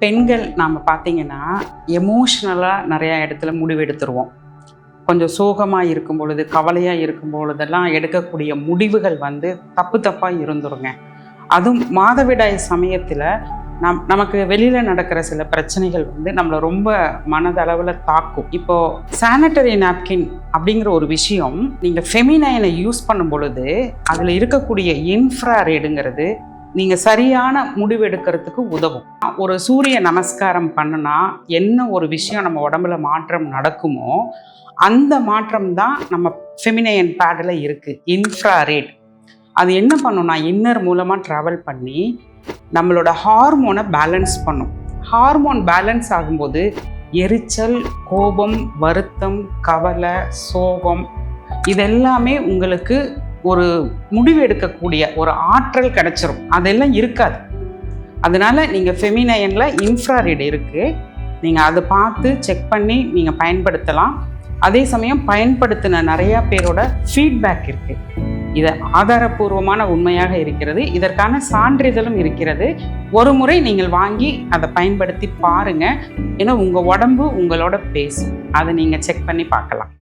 பெண்கள் நாம் பார்த்தீங்கன்னா எமோஷ்னலாக நிறையா இடத்துல முடிவெடுத்துருவோம். கொஞ்சம் சோகமாக இருக்கும் பொழுது, கவலையாக இருக்கும் பொழுதெல்லாம் எடுக்கக்கூடிய முடிவுகள் தப்பு தப்பாக இருந்துருங்க. அதுவும் மாதவிடாய் சமயத்தில் நமக்கு வெளியில் நடக்கிற சில பிரச்சனைகள் நம்மளை ரொம்ப மனதளவில் தாக்கும். இப்போது சானிட்டரி நாப்கின் அப்படிங்கிற ஒரு விஷயம் நீங்கள் ஃபெமினைனை யூஸ் பண்ணும் பொழுது அதில் இருக்கக்கூடிய இன்ஃப்ராரெடுங்கிறது நீங்கள் சரியான முடிவு எடுக்கிறதுக்கு உதவும். ஒரு சூரிய நமஸ்காரம் பண்ணுனா என்ன ஒரு விஷயம் நம்ம உடம்புல மாற்றம் நடக்குமோ அந்த மாற்றம் தான் நம்ம ஃபெமினைன் பேடில் இருக்குது. இன்ஃப்ராரெட் அது என்ன பண்ணுன்னா இன்னர் மூலமாக ட்ராவல் பண்ணி நம்மளோட ஹார்மோனை பேலன்ஸ் பண்ணும். ஹார்மோன் பேலன்ஸ் ஆகும்போது எரிச்சல், கோபம், வருத்தம், கவலை, சோகம் இதெல்லாமே உங்களுக்கு ஒரு முடிவு எடுக்கக்கூடிய ஒரு ஆற்றல் கிடைச்சிரும். அதெல்லாம் இருக்காது. அதனால நீங்கள் ஃபெமினைனில் இன்ஃப்ராரெட் இருக்குது, நீங்கள் அதை பார்த்து செக் பண்ணி நீங்கள் பயன்படுத்தலாம். அதே சமயம் பயன்படுத்தின நிறையா பேரோட ஃபீட்பேக் இருக்குது. இது ஆதாரபூர்வமான உண்மையாக இருக்கிறது. இதற்கான சான்றிதழும் இருக்கிறது. ஒரு முறை நீங்கள் வாங்கி அதை பயன்படுத்தி பாருங்கள். ஏன்னா உங்கள் உடம்பு உங்களோட பேசும். அதை நீங்கள் செக் பண்ணி பார்க்கலாம்.